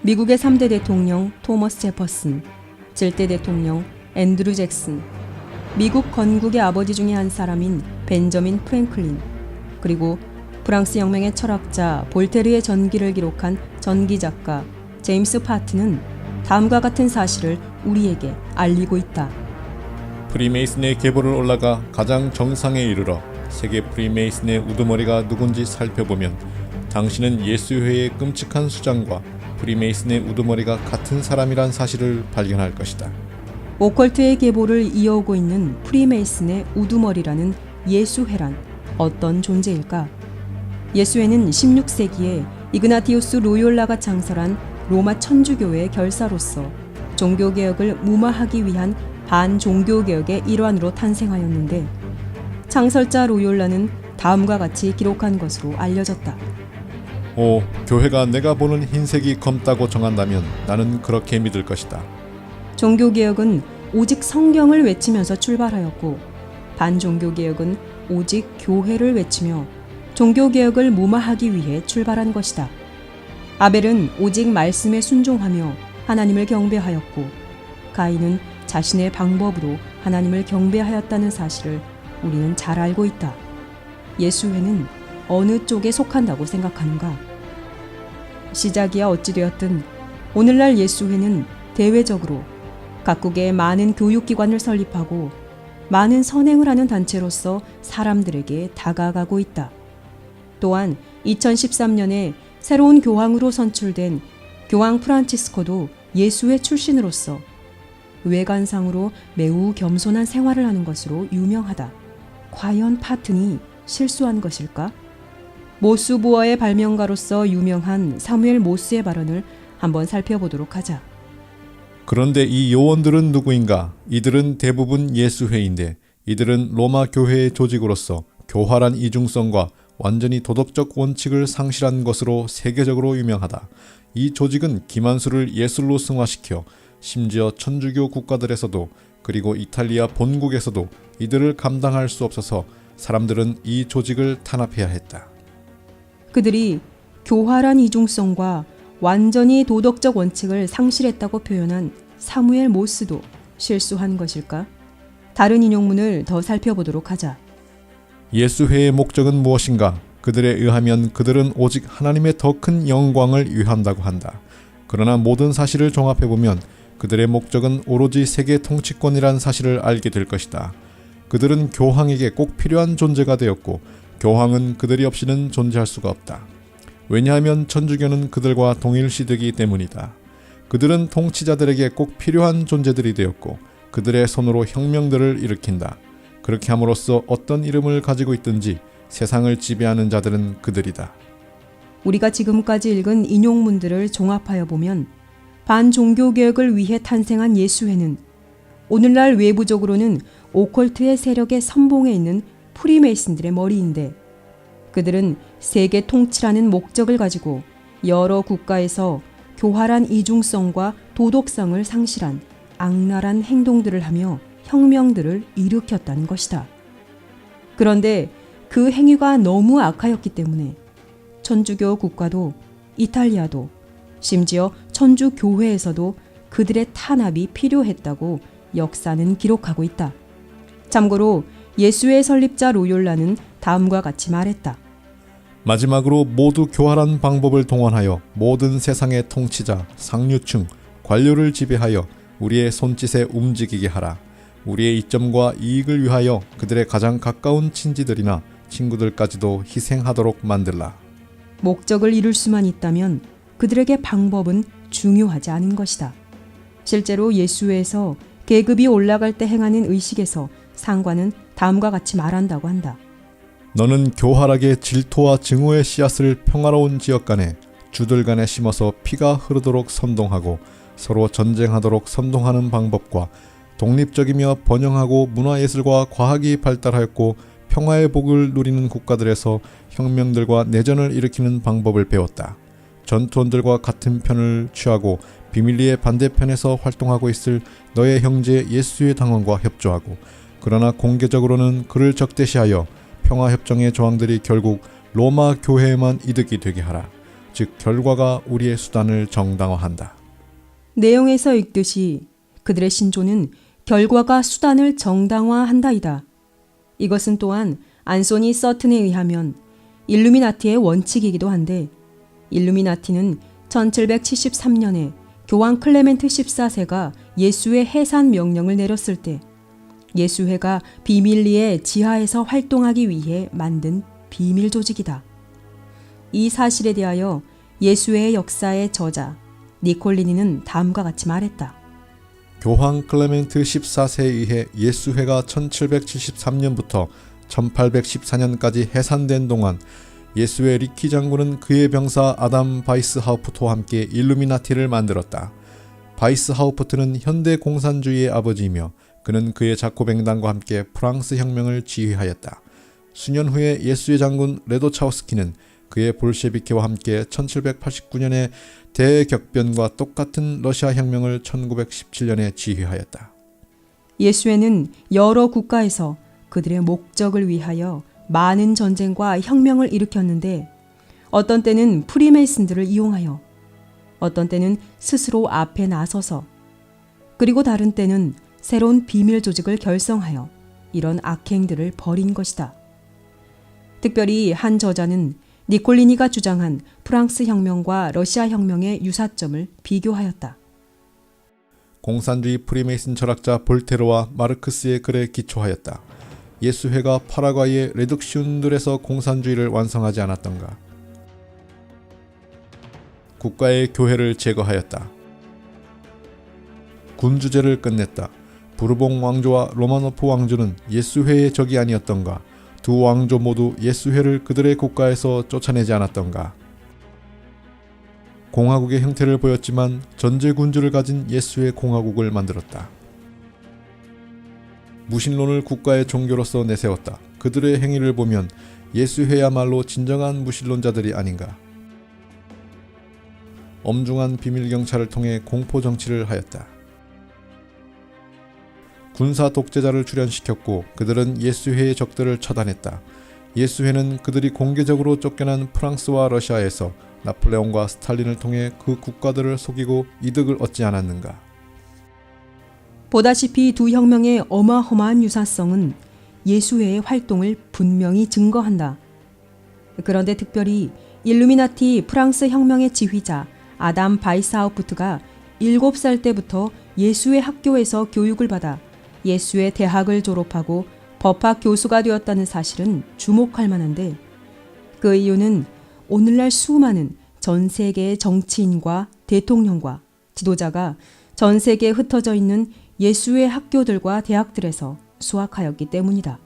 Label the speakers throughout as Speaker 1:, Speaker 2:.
Speaker 1: 미국의 3대 대통령 토머스 제퍼슨, 7대 대통령 앤드루 잭슨, 미국 건국의 아버지 중에 한 사람인 벤저민 프랭클린, 그리고 프랑스 혁명의 철학자 볼테르의 전기를 기록한 전기작가 제임스 파트는 다음과 같은 사실을 우리에게 알리고 있다.
Speaker 2: 프리메이슨의 계보를 올라가 가장 정상에 이르러 세계 프리메이슨의 우두머리가 누군지 살펴보면 당신은 예수회의 끔찍한 수장과 프리메이슨의 우두머리가 같은 사람이란 사실을 발견할 것이다.
Speaker 1: 오컬트의 계보를 이어오고 있는 프리메이슨의 우두머리라는 예수회란 어떤 존재일까? 예수회는 16세기에 이그나티우스 로욜라가 창설한 로마 천주교의 결사로서 종교개혁을 무마하기 위한 반종교개혁의 일환으로 탄생하였는데, 창설자 로욜라는 다음과 같이 기록한 것으로 알려졌다.
Speaker 2: 오, 교회가 내가 보는 흰색이 검다고 정한다면 나는 그렇게 믿을 것이다.
Speaker 1: 종교개혁은 오직 성경을 외치면서 출발하였고, 반종교개혁은 오직 교회를 외치며 종교개혁을 무마하기 위해 출발한 것이다. 아벨은 오직 말씀에 순종하며 하나님을 경배하였고, 가인은 자신의 방법으로 하나님을 경배하였다는 사실을 우리는 잘 알고 있다. 예수회는 어느 쪽에 속한다고 생각하는가? 시작이야 어찌되었든 오늘날 예수회는 대외적으로 각국의 많은 교육기관을 설립하고 많은 선행을 하는 단체로서 사람들에게 다가가고 있다. 또한 2013년에 새로운 교황으로 선출된 교황 프란치스코도 예수회 출신으로서 외관상으로 매우 겸손한 생활을 하는 것으로 유명하다. 과연 파튼이 실수한 것일까? 모스부어의 발명가로서 유명한 사무엘 모스의 발언을 한번 살펴보도록 하자.
Speaker 2: 그런데 이 요원들은 누구인가? 이들은 대부분 예수회인데 이들은 로마 교회의 조직으로서 교활한 이중성과 완전히 도덕적 원칙을 상실한 것으로 세계적으로 유명하다. 이 조직은 기만수를 예술로 승화시켜 심지어 천주교 국가들에서도 그리고 이탈리아 본국에서도 이들을 감당할 수 없어서 사람들은 이 조직을 탄압해야 했다.
Speaker 1: 그들이 교활한 이중성과 완전히 도덕적 원칙을 상실했다고 표현한 사무엘 모스도 실수한 것일까? 다른 인용문을 더 살펴보도록 하자.
Speaker 2: 예수회의 목적은 무엇인가? 그들에 의하면 그들은 오직 하나님의 더 큰 영광을 위한다고 한다. 그러나 모든 사실을 종합해보면 그들의 목적은 오로지 세계 통치권이란 사실을 알게 될 것이다. 그들은 교황에게 꼭 필요한 존재가 되었고 교황은 그들이 없이는 존재할 수가 없다. 왜냐하면 천주교는 그들과 동일시되기 때문이다. 그들은 통치자들에게 꼭 필요한 존재들이 되었고 그들의 손으로 혁명들을 일으킨다. 그렇게 함으로써 어떤 이름을 가지고 있든지 세상을 지배하는 자들은 그들이다.
Speaker 1: 우리가 지금까지 읽은 인용문들을 종합하여 보면 반종교개혁을 위해 탄생한 예수회는 오늘날 외부적으로는 오컬트의 세력의 선봉에 있는 프리메이슨들의 머리인데, 그들은 세계 통치라는 목적을 가지고 여러 국가에서 교활한 이중성과 도덕성을 상실한 악랄한 행동들을 하며 혁명들을 일으켰다는 것이다. 그런데 그 행위가 너무 악하였기 때문에 천주교 국가도 이탈리아도 심지어 천주교회에서도 그들의 탄압이 필요했다고 역사는 기록하고 있다. 참고로 예수의 설립자 로욜라는 다음과 같이 말했다.
Speaker 2: 마지막으로 모두 교활한 방법을 동원하여 모든 세상의 통치자, 상류층, 관료를 지배하여 우리의 손짓에 움직이게 하라. 우리의 이점과 이익을 위하여 그들의 가장 가까운 친지들이나 친구들까지도 희생하도록 만들라.
Speaker 1: 목적을 이룰 수만 있다면 그들에게 방법은 중요하지 않은 것이다. 실제로 예수회에서 계급이 올라갈 때 행하는 의식에서 상관은 다음과 같이 말한다고 한다.
Speaker 2: 너는 교활하게 질토와 증오의 씨앗을 평화로운 지역 간에 주들 간에 심어서 피가 흐르도록 선동하고 서로 전쟁하도록 선동하는 방법과 독립적이며 번영하고 문화예술과 과학이 발달하였고 평화의 복을 누리는 국가들에서 혁명들과 내전을 일으키는 방법을 배웠다. 전투원들과 같은 편을 취하고 비밀리에 반대편에서 활동하고 있을 너의 형제 예수의 당원과 협조하고, 그러나 공개적으로는 그를 적대시하여 평화협정의 조항들이 결국 로마 교회에만 이득이 되게 하라. 즉 결과가 우리의 수단을 정당화한다.
Speaker 1: 내용에서 읽듯이 그들의 신조는 결과가 수단을 정당화한다이다. 이것은 또한 안소니 서튼에 의하면 일루미나티의 원칙이기도 한데, 일루미나티는 1773년에 교황 클레멘트 14세가 예수회 해산 명령을 내렸을 때 예수회가 비밀리에 지하에서 활동하기 위해 만든 비밀 조직이다. 이 사실에 대하여 예수회의 역사의 저자 니콜리니는 다음과 같이 말했다.
Speaker 2: 교황 클레멘트 14세에 의해 예수회가 1773년부터 1814년까지 해산된 동안 예수회 리키 장군은 그의 병사 아담 바이스하우프트와 함께 일루미나티를 만들었다. 바이스하우프트는 현대 공산주의의 아버지이며 그는 그의 자코뱅단과 함께 프랑스 혁명을 지휘하였다. 수년 후에 예수회 장군 레도차우스키는 그의 볼셰비키와 함께 1789년에 대격변과 똑같은 러시아 혁명을 1917년에 지휘하였다.
Speaker 1: 예수회는 여러 국가에서 그들의 목적을 위하여 많은 전쟁과 혁명을 일으켰는데, 어떤 때는 프리메이슨들을 이용하여, 어떤 때는 스스로 앞에 나서서, 그리고 다른 때는 새로운 비밀 조직을 결성하여 이런 악행들을 벌인 것이다. 특별히 한 저자는 니콜리니가 주장한 프랑스 혁명과 러시아 혁명의 유사점을 비교하였다.
Speaker 2: 공산주의 프리메이슨 철학자 볼테르와 마르크스의 글에 기초하였다. 예수회가 파라과이의 레둑시운들에서 공산주의를 완성하지 않았던가. 국가의 교회를 제거하였다. 군주제를 끝냈다. 부르봉 왕조와 로마노프 왕조는 예수회의 적이 아니었던가. 두 왕조 모두 예수회를 그들의 국가에서 쫓아내지 않았던가. 공화국의 형태를 보였지만 전제군주를 가진 예수회 공화국을 만들었다. 무신론을 국가의 종교로서 내세웠다. 그들의 행위를 보면 예수회야말로 진정한 무신론자들이 아닌가. 엄중한 비밀경찰을 통해 공포정치를 하였다. 군사 독재자를 출현시켰고 그들은 예수회의 적들을 처단했다. 예수회는 그들이 공개적으로 쫓겨난 프랑스와 러시아에서 나폴레옹과 스탈린을 통해 그 국가들을 속이고 이득을 얻지 않았는가.
Speaker 1: 보다시피 두 혁명의 어마어마한 유사성은 예수회의 활동을 분명히 증거한다. 그런데 특별히 일루미나티 프랑스 혁명의 지휘자 아담 바이스하우프트가 7살 때부터 예수회 학교에서 교육을 받아 예수회 대학을 졸업하고 법학 교수가 되었다는 사실은 주목할 만한데, 그 이유는 오늘날 수많은 전 세계의 정치인과 대통령과 지도자가 전 세계에 흩어져 있는 예수회 학교들과 대학들에서 수학하였기 때문이다.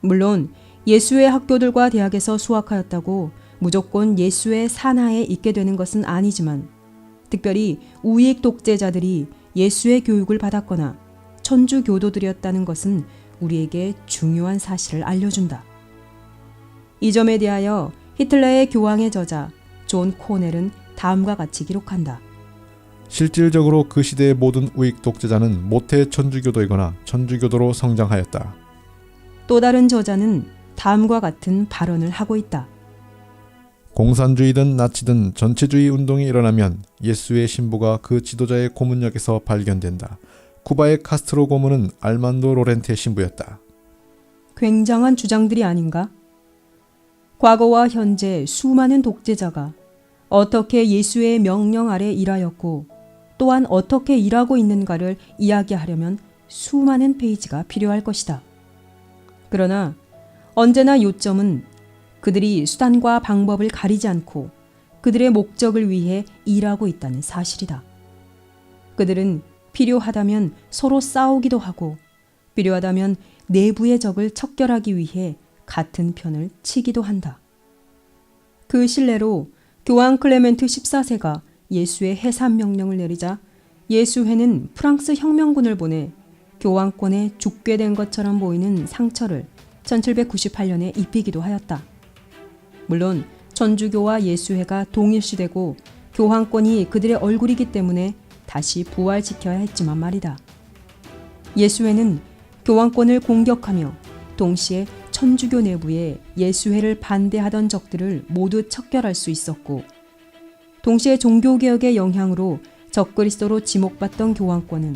Speaker 1: 물론 예수회 학교들과 대학에서 수학하였다고 무조건 예수회 산하에 있게 되는 것은 아니지만, 특별히 우익 독재자들이 예수회 교육을 받았거나 천주 교도들이었다는 것은 우리에게 중요한 사실을 알려준다. 이 점에 대하여 히틀러의 교황의 저자 존 코넬은 다음과 같이 기록한다.
Speaker 2: 실질적으로 그 시대의 모든 우익 독재자는 모태 천주교도이거나 천주교도로 성장하였다.
Speaker 1: 또 다른 저자는 다음과 같은 발언을 하고 있다.
Speaker 2: 공산주의든 나치든 전체주의 운동이 일어나면 예수의 신부가 그 지도자의 고문역에서 발견된다. 쿠바의 카스트로 고문은 알만도 로렌테의 신부였다.
Speaker 1: 굉장한 주장들이 아닌가? 과거와 현재 수많은 독재자가 어떻게 예수의 명령 아래 일하였고 또한 어떻게 일하고 있는가를 이야기하려면 수많은 페이지가 필요할 것이다. 그러나 언제나 요점은 그들이 수단과 방법을 가리지 않고 그들의 목적을 위해 일하고 있다는 사실이다. 그들은 필요하다면 서로 싸우기도 하고 필요하다면 내부의 적을 척결하기 위해 같은 편을 치기도 한다. 그 신뢰로 교황 클레멘트 14세가 예수의 해산 명령을 내리자 예수회는 프랑스 혁명군을 보내 교황권에 죽게 된 것처럼 보이는 상처를 1798년에 입히기도 하였다. 물론 천주교와 예수회가 동일시되고 교황권이 그들의 얼굴이기 때문에 다시 부활시켜야 했지만 말이다. 예수회는 교황권을 공격하며 동시에 천주교 내부에 예수회를 반대하던 적들을 모두 척결할 수 있었고, 동시에 종교개혁의 영향으로 적그리스도로 지목받던 교황권은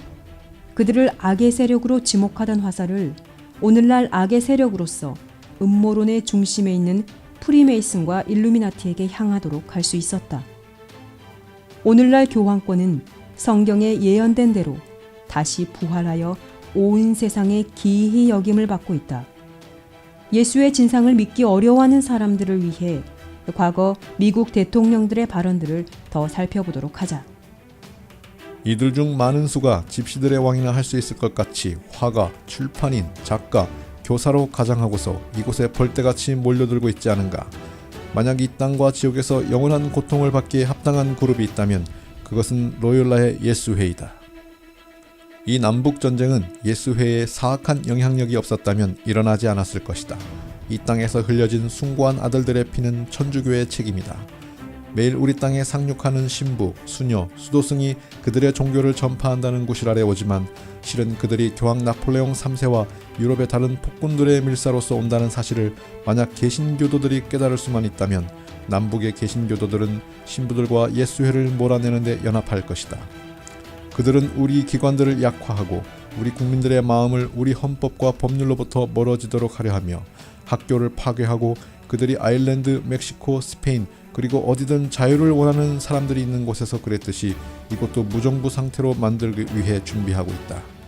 Speaker 1: 그들을 악의 세력으로 지목하던 화살을 오늘날 악의 세력으로서 음모론의 중심에 있는 프리메이슨과 일루미나티에게 향하도록 할 수 있었다. 오늘날 교황권은 성경에 예언된 대로 다시 부활하여 온 세상에 기이히 여김을 받고 있다. 예수의 진상을 믿기 어려워하는 사람들을 위해 과거 미국 대통령들의 발언들을 더 살펴보도록 하자.
Speaker 2: 이들 중 많은 수가 집시들의 왕이나 할 수 있을 것 같이 화가, 출판인, 작가, 교사로 가장하고서 이곳에 벌떼같이 몰려들고 있지 않은가. 만약 이 땅과 지옥에서 영원한 고통을 받기에 합당한 그룹이 있다면 그것은 로욜라의 예수회이다. 이 남북전쟁은 예수회의 사악한 영향력이 없었다면 일어나지 않았을 것이다. 이 땅에서 흘려진 숭고한 아들들의 피는 천주교의 책임이다. 매일 우리 땅에 상륙하는 신부, 수녀, 수도승이 그들의 종교를 전파한다는 구실 아래 오지만 실은 그들이 교황 나폴레옹 3세와 유럽의 다른 폭군들의 밀사로서 온다는 사실을 만약 개신교도들이 깨달을 수만 있다면 남북의 개신교도들은 신부들과 예수회를 몰아내는 데 연합할 것이다. 그들은 우리 기관들을 약화하고 우리 국민들의 마음을 우리 헌법과 법률로부터 멀어지도록 하려 하며 학교를 파괴하고 그들이 아일랜드, 멕시코, 스페인 그리고 어디든 자유를 원하는 사람들이 있는 곳에서 그랬듯이 이곳도 무정부 상태로 만들기 위해 준비하고 있다.